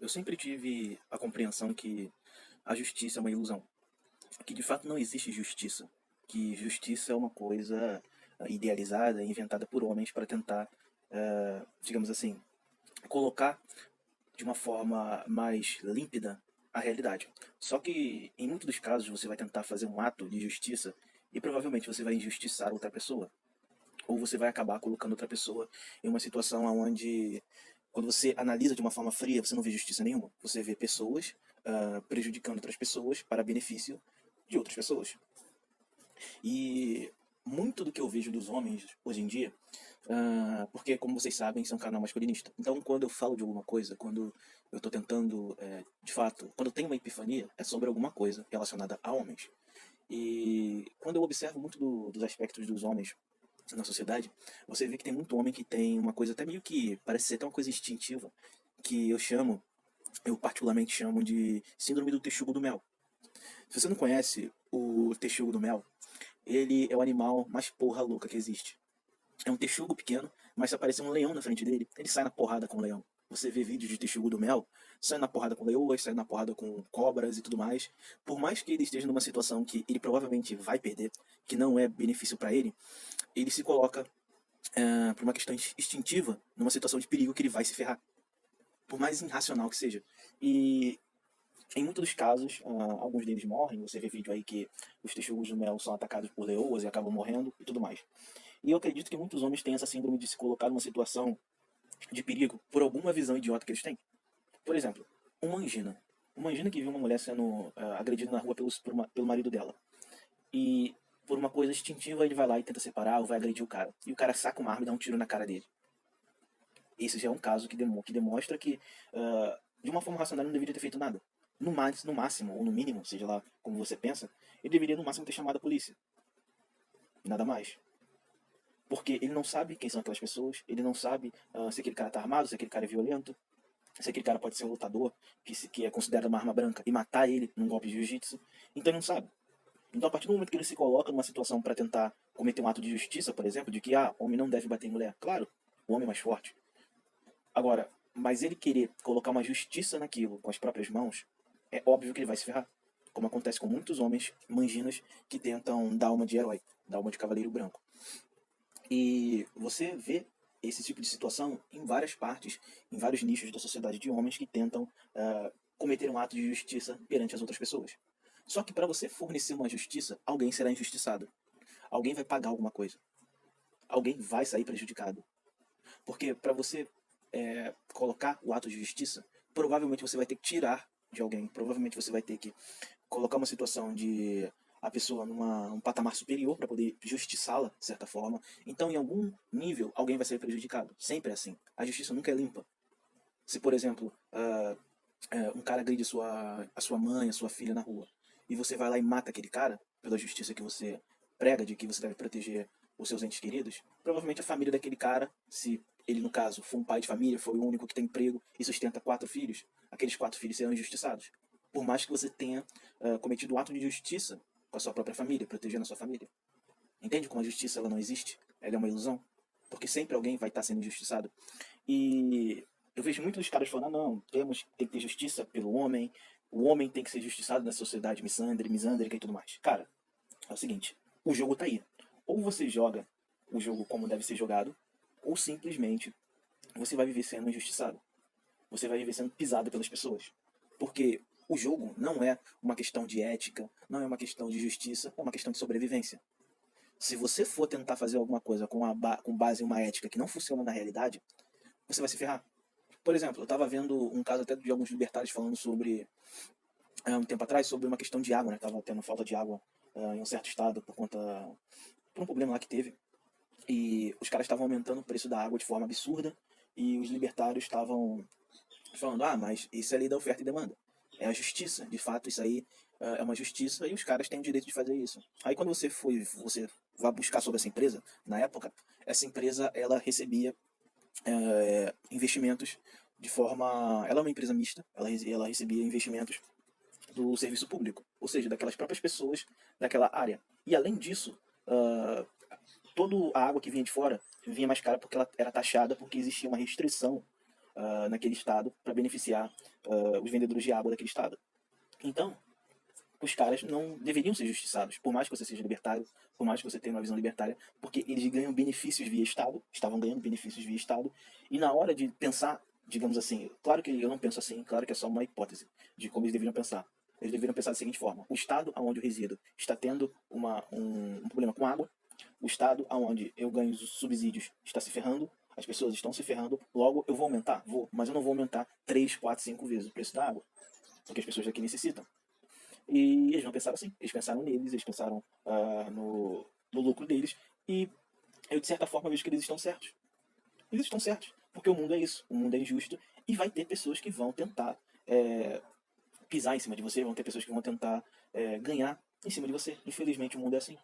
Eu sempre tive a compreensão que a justiça é uma ilusão, que de fato não existe justiça, que justiça é uma coisa idealizada, inventada por homens para tentar, digamos assim, colocar de uma forma mais límpida a realidade. Só que em muitos dos casos você vai tentar fazer um ato de justiça e provavelmente você vai injustiçar outra pessoa, ou você vai acabar colocando outra pessoa em uma situação onde, quando você analisa de uma forma fria, você não vê justiça nenhuma. Você vê pessoas prejudicando outras pessoas para benefício de outras pessoas. E muito do que eu vejo dos homens hoje em dia, porque, como vocês sabem, isso é um canal masculinista. Então, quando eu falo de alguma coisa, quando eu estou tentando, de fato, quando eu tenho uma epifania, é sobre alguma coisa relacionada a homens. E quando eu observo muito dos aspectos dos homens na sociedade, você vê que tem muito homem que tem uma coisa até meio que parece ser até uma coisa instintiva, que eu particularmente chamo de síndrome do texugo do mel. Se você não conhece o texugo do mel, ele é o animal mais porra louca que existe. É um texugo pequeno, mas se aparecer um leão na frente dele, ele sai na porrada com o leão. Você vê vídeos de texugo do mel, sai na porrada com leoas, sai na porrada com cobras e tudo mais. Por mais que ele esteja numa situação que ele provavelmente vai perder, que não é benefício para ele se coloca por uma questão instintiva numa situação de perigo que ele vai se ferrar, por mais irracional que seja. E em muitos dos casos, alguns deles morrem. Você vê vídeo aí que os texugos do mel são atacados por leoas e acabam morrendo e tudo mais. E eu acredito que muitos homens têm essa síndrome de se colocar numa situação de perigo por alguma visão idiota que eles têm. Por exemplo, uma angina. Uma angina que viu uma mulher sendo agredida na rua pelo marido dela. E por uma coisa instintiva ele vai lá e tenta separar ou vai agredir o cara. E o cara saca uma arma e dá um tiro na cara dele. Esse já é um caso que demonstra que, de uma forma racional, ele não deveria ter feito nada. No máximo, ou no mínimo, seja lá como você pensa, ele deveria no máximo ter chamado a polícia. Nada mais. Porque ele não sabe quem são aquelas pessoas, ele não sabe se aquele cara tá armado, se aquele cara é violento, se aquele cara pode ser um lutador, que é considerado uma arma branca, e matar ele num golpe de jiu-jitsu. Então ele não sabe. Então, a partir do momento que ele se coloca numa situação para tentar cometer um ato de justiça, por exemplo, de que homem não deve bater em mulher, claro, o homem é mais forte. Agora, mas ele querer colocar uma justiça naquilo com as próprias mãos, é óbvio que ele vai se ferrar. Como acontece com muitos homens manginas que tentam dar uma de herói, dar uma de cavaleiro branco. E você vê esse tipo de situação em várias partes, em vários nichos da sociedade de homens que tentam cometer um ato de justiça perante as outras pessoas. Só que para você fornecer uma justiça, alguém será injustiçado. Alguém vai pagar alguma coisa. Alguém vai sair prejudicado. Porque para você colocar o ato de justiça, provavelmente você vai ter que tirar de alguém. Provavelmente você vai ter que colocar uma situação de a pessoa num patamar superior para poder justiçá-la, de certa forma. Então, em algum nível, alguém vai ser prejudicado. Sempre é assim. A justiça nunca é limpa. Se, por exemplo, um cara agride a sua mãe, a sua filha na rua, e você vai lá e mata aquele cara, pela justiça que você prega de que você deve proteger os seus entes queridos, provavelmente a família daquele cara, se ele, no caso, for um pai de família, foi o único que tem emprego e sustenta 4 filhos, aqueles 4 filhos serão injustiçados. Por mais que você tenha cometido um ato de justiça com a sua própria família, protegendo a sua família. Entende como a justiça ela não existe? Ela é uma ilusão. Porque sempre alguém vai estar sendo injustiçado. E eu vejo muitos caras falando, não, tem que ter justiça pelo homem, o homem tem que ser justiçado na sociedade misândrica e tudo mais. Cara, é o seguinte, o jogo tá aí. Ou você joga o jogo como deve ser jogado, ou simplesmente você vai viver sendo injustiçado. Você vai viver sendo pisado pelas pessoas. Porque o jogo não é uma questão de ética, não é uma questão de justiça, é uma questão de sobrevivência. Se você for tentar fazer alguma coisa com base em uma ética que não funciona na realidade, você vai se ferrar. Por exemplo, eu estava vendo um caso até de alguns libertários falando sobre, um tempo atrás, sobre uma questão de água, né? Tava tendo falta de água em um certo estado por um problema lá que teve. E os caras estavam aumentando o preço da água de forma absurda e os libertários estavam falando, mas isso é lei da oferta e demanda. É a justiça, de fato, isso aí é uma justiça e os caras têm o direito de fazer isso. Aí quando você vai buscar sobre essa empresa, na época, essa empresa, ela recebia investimentos de forma... Ela é uma empresa mista, ela recebia investimentos do serviço público, ou seja, daquelas próprias pessoas daquela área. E além disso, toda a água que vinha de fora vinha mais cara porque ela era taxada, porque existia uma restrição naquele estado para beneficiar os vendedores de água daquele estado. Então, os caras não deveriam ser justiçados, por mais que você seja libertário, por mais que você tenha uma visão libertária, porque eles ganham benefícios via Estado, estavam ganhando benefícios via Estado, e na hora de pensar, digamos assim, claro que eu não penso assim, claro que é só uma hipótese de como eles deveriam pensar. Eles deveriam pensar da seguinte forma: o estado onde eu resido está tendo um problema com água, o estado onde eu ganho os subsídios está se ferrando, as pessoas estão se ferrando, logo eu vou aumentar? Vou, mas eu não vou aumentar 3, 4, 5 vezes o preço da água, porque as pessoas daqui necessitam. E eles não pensaram assim, eles pensaram neles, eles pensaram no lucro deles, e eu de certa forma vejo que eles estão certos. Eles estão certos, porque o mundo é isso, o mundo é injusto, e vai ter pessoas que vão tentar pisar em cima de você, vão ter pessoas que vão tentar ganhar em cima de você. Infelizmente o mundo é assim.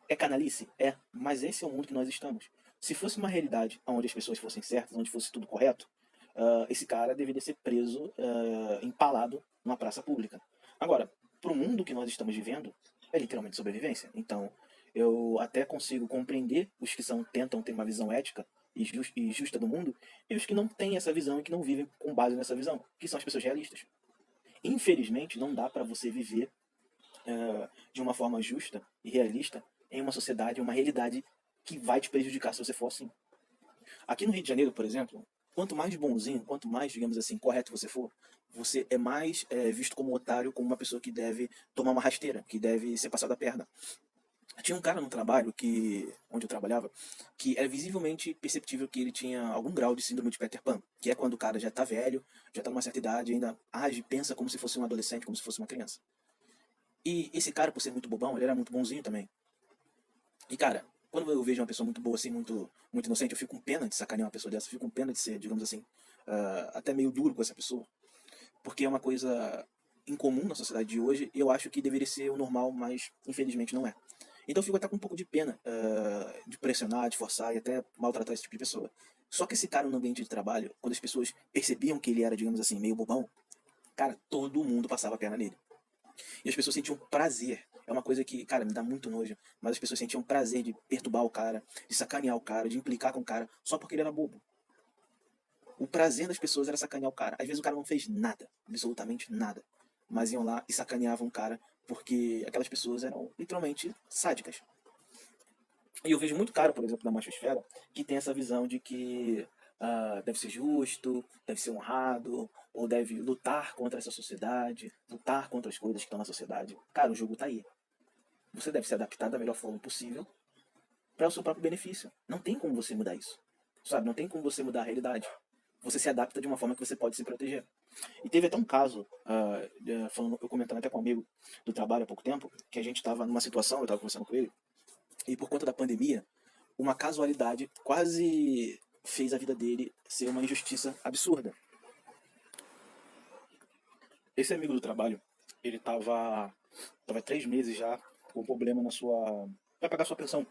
É canalice? É, mas esse é o mundo que nós estamos. Se fosse uma realidade onde as pessoas fossem certas, onde fosse tudo correto, esse cara deveria ser preso, empalado numa praça pública. Agora, para o mundo que nós estamos vivendo, é literalmente sobrevivência. Então, eu até consigo compreender os que tentam ter uma visão ética e justa do mundo, e os que não têm essa visão e que não vivem com base nessa visão, que são as pessoas realistas. Infelizmente, não dá para você viver de uma forma justa e realista em uma sociedade, uma realidade que vai te prejudicar se você for assim. Aqui no Rio de Janeiro, por exemplo, quanto mais bonzinho, quanto mais, digamos assim, correto você for, você é mais visto como otário, como uma pessoa que deve tomar uma rasteira, que deve ser passada a perna. Tinha um cara no trabalho onde eu trabalhava, que era visivelmente perceptível que ele tinha algum grau de síndrome de Peter Pan, que é quando o cara já tá velho, já tá numa certa idade, ainda age, pensa como se fosse um adolescente, como se fosse uma criança. E esse cara, por ser muito bobão, ele era muito bonzinho também. E cara, quando eu vejo uma pessoa muito boa assim, muito inocente, eu fico com pena de sacanear uma pessoa dessa, eu fico com pena de ser, digamos assim, até meio duro com essa pessoa, porque é uma coisa incomum na sociedade de hoje, e eu acho que deveria ser o normal, mas infelizmente não é. Então eu fico até com um pouco de pena de pressionar, de forçar e até maltratar esse tipo de pessoa. Só que esse cara no ambiente de trabalho, quando as pessoas percebiam que ele era, digamos assim, meio bobão, cara, todo mundo passava a perna nele. E as pessoas sentiam prazer. É uma coisa que, cara, me dá muito nojo. Mas as pessoas sentiam prazer de perturbar o cara, de sacanear o cara, de implicar com o cara, só porque ele era bobo. O prazer das pessoas era sacanear o cara. Às vezes o cara não fez nada, absolutamente nada. Mas iam lá e sacaneavam o cara porque aquelas pessoas eram literalmente sádicas. E eu vejo muito cara, por exemplo, na machosfera, que tem essa visão de que deve ser justo, deve ser honrado, ou deve lutar contra essa sociedade, lutar contra as coisas que estão na sociedade. Cara, o jogo tá aí. Você deve se adaptar da melhor forma possível para o seu próprio benefício. Não tem como você mudar isso. Sabe? Não tem como você mudar a realidade. Você se adapta de uma forma que você pode se proteger. E teve até um caso, eu comentando até com um amigo do trabalho há pouco tempo, que a gente estava numa situação, eu estava conversando com ele, e por conta da pandemia, uma casualidade quase fez a vida dele ser uma injustiça absurda. Esse amigo do trabalho, ele tava 3 meses já com problema na sua. Vai pagar sua pensão.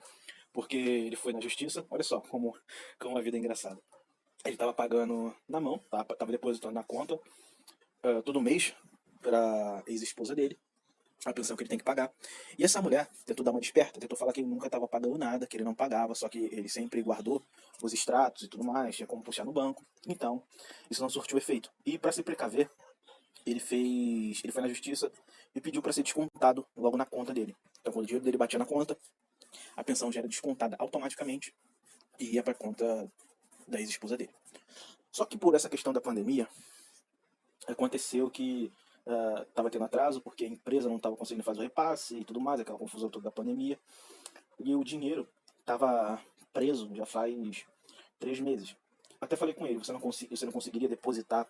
Porque ele foi na justiça, olha só como a vida é engraçada. Ele tava pagando na mão, tava depositando na conta todo mês pra ex-esposa dele, a pensão que ele tem que pagar. E essa mulher tentou dar uma desperta, tentou falar que ele nunca estava pagando nada, que ele não pagava, só que ele sempre guardou os extratos e tudo mais, tinha como puxar no banco. Então, isso não surtiu efeito. E para se precaver, ele foi na justiça e pediu para ser descontado logo na conta dele. Então, quando o dinheiro dele batia na conta, a pensão já era descontada automaticamente e ia para conta da ex-esposa dele. Só que por essa questão da pandemia, aconteceu que estava tendo atraso, porque a empresa não estava conseguindo fazer o repasse e tudo mais, aquela confusão toda da pandemia. E o dinheiro estava preso já faz 3 meses. Até falei com ele, você não conseguiria depositar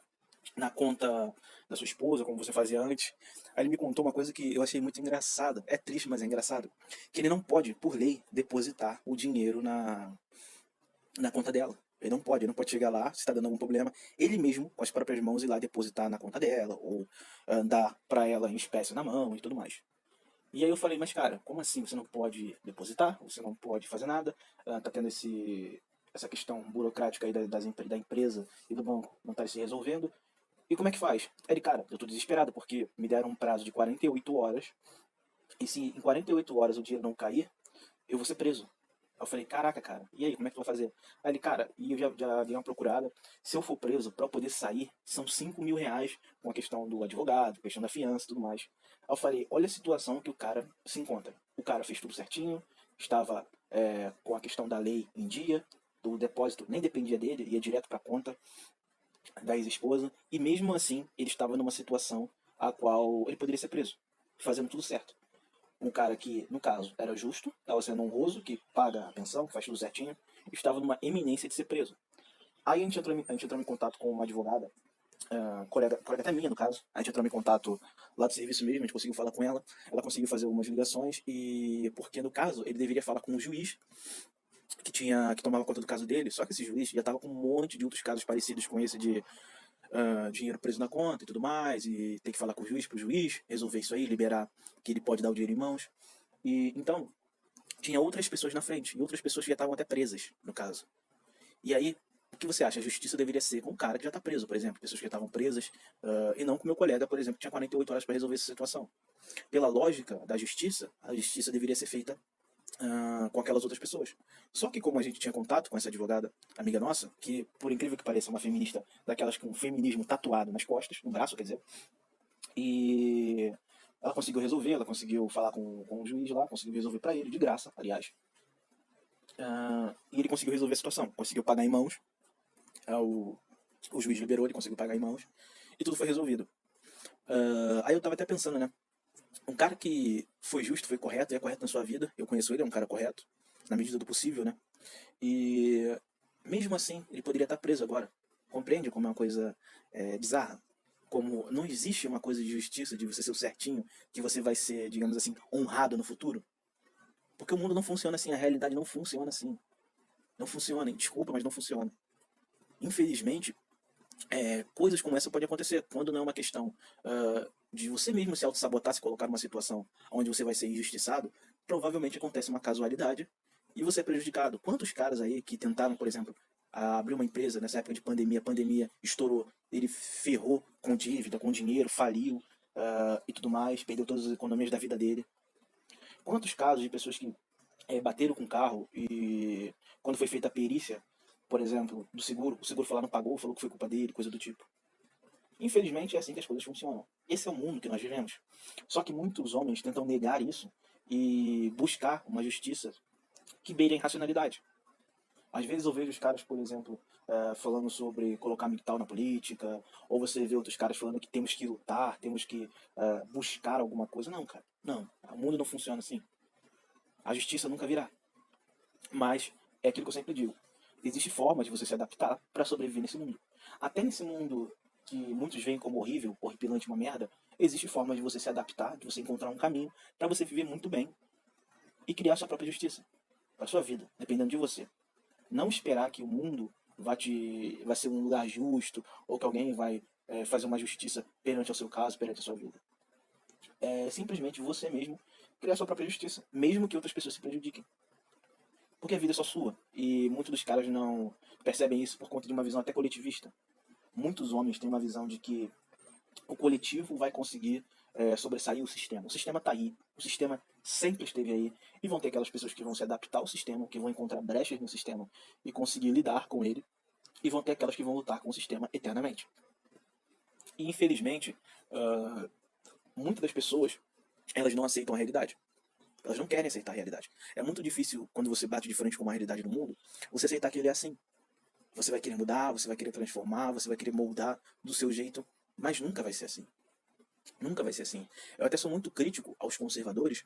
na conta da sua esposa, como você fazia antes. Aí ele me contou uma coisa que eu achei muito engraçada. É triste, mas é engraçado. Que ele não pode, por lei, depositar o dinheiro na conta dela. Ele não pode chegar lá, se está dando algum problema, ele mesmo, com as próprias mãos, ir lá depositar na conta dela, ou dar para ela em espécie na mão e tudo mais. E aí eu falei, mas cara, como assim você não pode depositar? Você não pode fazer nada? Tá tendo essa questão burocrática aí da empresa e do banco não tá se resolvendo. E como é que faz? Aí ele, cara, eu tô desesperado porque me deram um prazo de 48 horas, e se em 48 horas o dinheiro não cair, eu vou ser preso. Aí eu falei, caraca, cara, e aí, como é que tu vai fazer? Aí ele, cara, e eu já dei uma procurada, se eu for preso, pra eu poder sair, são R$ 5.000, com a questão do advogado, questão da fiança e tudo mais. Aí eu falei, olha a situação que o cara se encontra. O cara fez tudo certinho, estava com a questão da lei em dia, do depósito nem dependia dele, ia direto pra conta da ex-esposa, e mesmo assim ele estava numa situação a qual ele poderia ser preso, fazendo tudo certo. Um cara que, no caso, era justo, estava sendo honroso, que paga a pensão, que faz tudo certinho, estava numa eminência de ser preso. Aí a gente entrou em contato com uma advogada, colega até minha, no caso. A gente entrou em contato lá do serviço mesmo, a gente conseguiu falar com ela conseguiu fazer algumas ligações, e porque no caso ele deveria falar com um juiz que tomava conta do caso dele, só que esse juiz já estava com um monte de outros casos parecidos com esse de dinheiro preso na conta e tudo mais, e tem que falar com o juiz para o juiz resolver isso aí, liberar que ele pode dar o dinheiro em mãos. E então, tinha outras pessoas na frente, e outras pessoas que já estavam até presas, no caso. E aí, o que você acha? A justiça deveria ser com um cara que já está preso, por exemplo, pessoas que já estavam presas, e não com meu colega, por exemplo, que tinha 48 horas para resolver essa situação. Pela lógica da justiça, a justiça deveria ser feita com aquelas outras pessoas. Só que como a gente tinha contato com essa advogada, amiga nossa, que por incrível que pareça é uma feminista daquelas com feminismo tatuado nas costas, no braço, quer dizer, e ela conseguiu resolver, ela conseguiu falar com o juiz lá, conseguiu resolver para ele, de graça, aliás. E ele conseguiu resolver a situação, conseguiu pagar em mãos, o juiz liberou, ele conseguiu pagar em mãos, e tudo foi resolvido. Aí eu tava até pensando, né? Um cara que foi justo, foi correto, e é correto na sua vida, eu conheço ele, é um cara correto, na medida do possível, né? E mesmo assim, ele poderia estar preso agora. Compreende como é uma coisa bizarra? Como não existe uma coisa de justiça, de você ser o certinho, que você vai ser, digamos assim, honrado no futuro. Porque o mundo não funciona assim, a realidade não funciona assim. Não funciona, desculpa, mas não funciona. Infelizmente, coisas como essa podem acontecer quando não é uma questão de você mesmo se auto-sabotar, se colocar numa situação onde você vai ser injustiçado. Provavelmente acontece uma casualidade e você é prejudicado. Quantos caras aí que tentaram, por exemplo, abrir uma empresa nessa época de pandemia, a pandemia estourou, ele ferrou com dívida, com dinheiro, faliu e tudo mais, perdeu todas as economias da vida dele. Quantos casos de pessoas que bateram com o carro e quando foi feita a perícia, por exemplo, do seguro, o seguro falou não pagou, falou que foi culpa dele, coisa do tipo. Infelizmente é assim que as coisas funcionam. Esse é o mundo que nós vivemos. Só que muitos homens tentam negar isso e buscar uma justiça que beire a racionalidade. Às vezes eu vejo os caras, por exemplo, falando sobre colocar militar na política, ou você vê outros caras falando que temos que lutar, temos que buscar alguma coisa. Não, cara, não. O mundo não funciona assim. A justiça nunca virá. Mas é aquilo que eu sempre digo. Existe forma de você se adaptar para sobreviver nesse mundo. Até nesse mundo que muitos veem como horrível, horripilante, uma merda, existe forma de você se adaptar, de você encontrar um caminho para você viver muito bem e criar sua própria justiça para sua vida, dependendo de você. Não esperar que o mundo vai ser um lugar justo ou que alguém vai fazer uma justiça perante o seu caso, perante a sua vida. É simplesmente você mesmo criar sua própria justiça, mesmo que outras pessoas se prejudiquem. Porque a vida é só sua. E muitos dos caras não percebem isso por conta de uma visão até coletivista. Muitos homens têm uma visão de que o coletivo vai conseguir sobressair o sistema. O sistema está aí, o sistema sempre esteve aí, e vão ter aquelas pessoas que vão se adaptar ao sistema, que vão encontrar brechas no sistema e conseguir lidar com ele, e vão ter aquelas que vão lutar com o sistema eternamente. E infelizmente, muitas das pessoas elas não aceitam a realidade. Elas não querem aceitar a realidade. É muito difícil, quando você bate de frente com uma realidade no mundo, você aceitar que ele é assim. Você vai querer mudar, você vai querer transformar, você vai querer moldar do seu jeito, mas nunca vai ser assim. Nunca vai ser assim. Eu até sou muito crítico aos conservadores,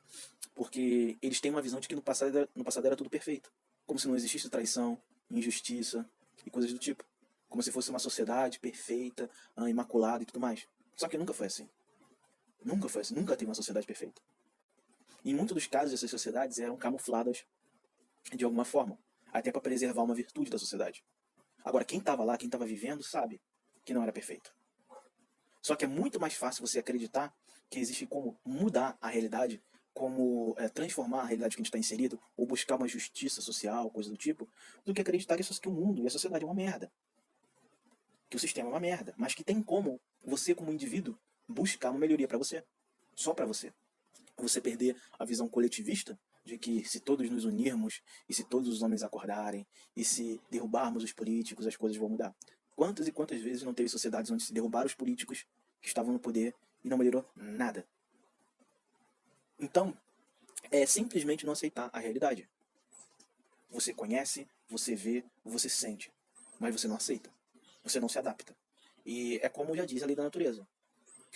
porque eles têm uma visão de que no passado era tudo perfeito. Como se não existisse traição, injustiça e coisas do tipo. Como se fosse uma sociedade perfeita, imaculada e tudo mais. Só que nunca foi assim. Nunca foi assim. Nunca teve uma sociedade perfeita. Em muitos dos casos, essas sociedades eram camufladas de alguma forma, até para preservar uma virtude da sociedade. Agora, quem estava lá, quem estava vivendo, sabe que não era perfeito. Só que é muito mais fácil você acreditar que existe como mudar a realidade, como transformar a realidade que a gente está inserido, ou buscar uma justiça social, coisa do tipo, do que acreditar que o mundo e a sociedade é uma merda. Que o sistema é uma merda. Mas que tem como você, como indivíduo, buscar uma melhoria para você. Só para você. Você perder a visão coletivista de que se todos nos unirmos, e se todos os homens acordarem, e se derrubarmos os políticos, as coisas vão mudar. Quantas e quantas vezes não teve sociedades onde se derrubaram os políticos que estavam no poder e não melhorou nada? Então, é simplesmente não aceitar a realidade. Você conhece, você vê, você sente, mas você não aceita. Você não se adapta. E é como já diz a lei da natureza.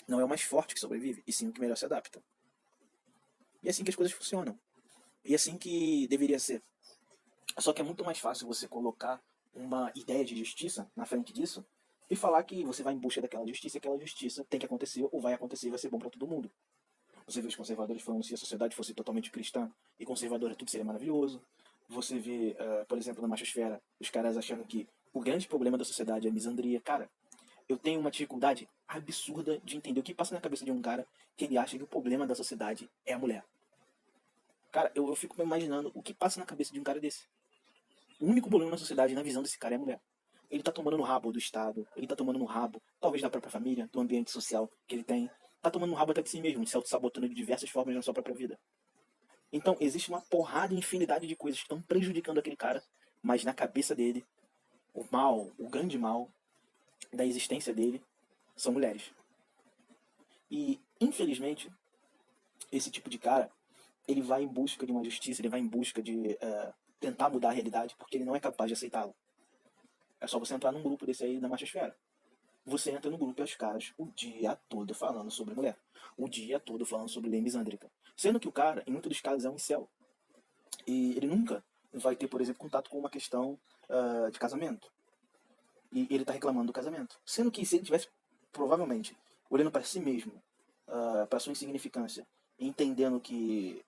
Não é o mais forte que sobrevive, e sim o que melhor se adapta. E é assim que as coisas funcionam. E é assim que deveria ser. Só que é muito mais fácil você colocar uma ideia de justiça na frente disso e falar que você vai em busca daquela justiça e aquela justiça tem que acontecer ou vai acontecer e vai ser bom para todo mundo. Você vê os conservadores falando se a sociedade fosse totalmente cristã e conservadora tudo seria maravilhoso. Você vê, por exemplo, na machosfera, os caras achando que o grande problema da sociedade é a misandria. Cara, eu tenho uma dificuldade absurda de entender o que passa na cabeça de um cara que ele acha que o problema da sociedade é a mulher. Cara, eu fico me imaginando o que passa na cabeça de um cara desse. O único problema na sociedade, na visão desse cara, é a mulher. Ele tá tomando no rabo do Estado, ele tá tomando no rabo, talvez da própria família, do ambiente social que ele tem. Tá tomando no rabo até de si mesmo, se auto-sabotando de diversas formas na sua própria vida. Então, existe uma porrada e infinidade de coisas que estão prejudicando aquele cara, mas na cabeça dele, o mal, o grande mal da existência dele são mulheres. E, infelizmente, esse tipo de cara, ele vai em busca de uma justiça, ele vai em busca de tentar mudar a realidade, porque ele não é capaz de aceitá-la. É só você entrar num grupo desse aí da machosfera. Você entra no grupo e os caras o dia todo falando sobre mulher. O dia todo falando sobre lei misândrica. Sendo que o cara, em muitos dos casos, é um incel. E ele nunca vai ter, por exemplo, contato com uma questão de casamento. E ele tá reclamando do casamento. Sendo que se ele tivesse, provavelmente, olhando para si mesmo, para sua insignificância, entendendo que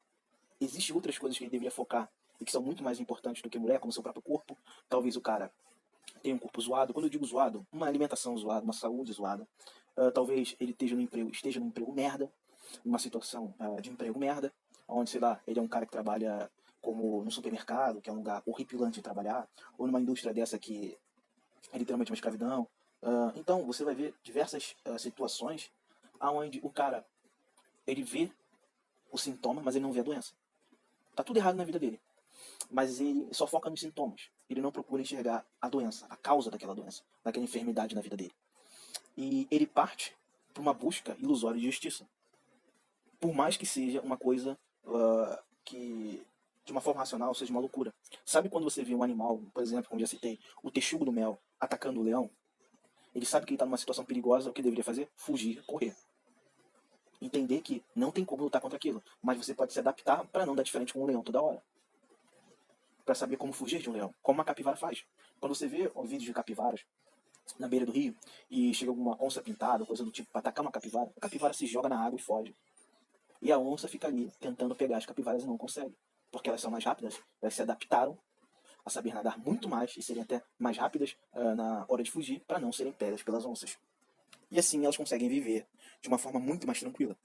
existem outras coisas que ele deveria focar e que são muito mais importantes do que mulher, como seu próprio corpo, talvez o cara tenha um corpo zoado. Quando eu digo zoado, uma alimentação zoada, uma saúde zoada. Talvez ele esteja no emprego merda, numa situação de emprego merda, onde, sei lá, ele é um cara que trabalha como no supermercado, que é um lugar horripilante de trabalhar, ou numa indústria dessa que é literalmente uma escravidão. Então, você vai ver diversas situações onde o cara, ele vê o sintoma, mas ele não vê a doença. Tá tudo errado na vida dele. Mas ele só foca nos sintomas. Ele não procura enxergar a doença, a causa daquela doença, daquela enfermidade na vida dele. E ele parte para uma busca ilusória de justiça. Por mais que seja uma coisa que, de uma forma racional, seja uma loucura. Sabe quando você vê um animal, por exemplo, como já citei, o texugo do mel atacando o leão? Ele sabe que ele está numa situação perigosa, o que deveria fazer? Fugir, correr. Entender que não tem como lutar contra aquilo, mas você pode se adaptar para não dar de frente com um leão toda hora. Para saber como fugir de um leão, como uma capivara faz. Quando você vê vídeos de capivaras na beira do rio e chega alguma onça pintada, coisa do tipo, para atacar uma capivara, a capivara se joga na água e foge. E a onça fica ali tentando pegar as capivaras e não consegue, porque elas são mais rápidas, elas se adaptaram a saber nadar muito mais e serem até mais rápidas na hora de fugir para não serem pegas pelas onças. E assim elas conseguem viver de uma forma muito mais tranquila.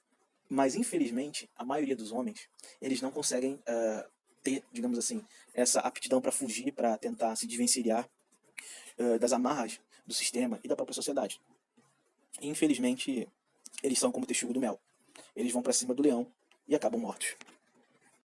Mas infelizmente, a maioria dos homens, eles não conseguem ter, digamos assim, essa aptidão para fugir, para tentar se desvencilhar das amarras do sistema e da própria sociedade. E, infelizmente, eles são como o texugo do mel. Eles vão para cima do leão e acabam mortos.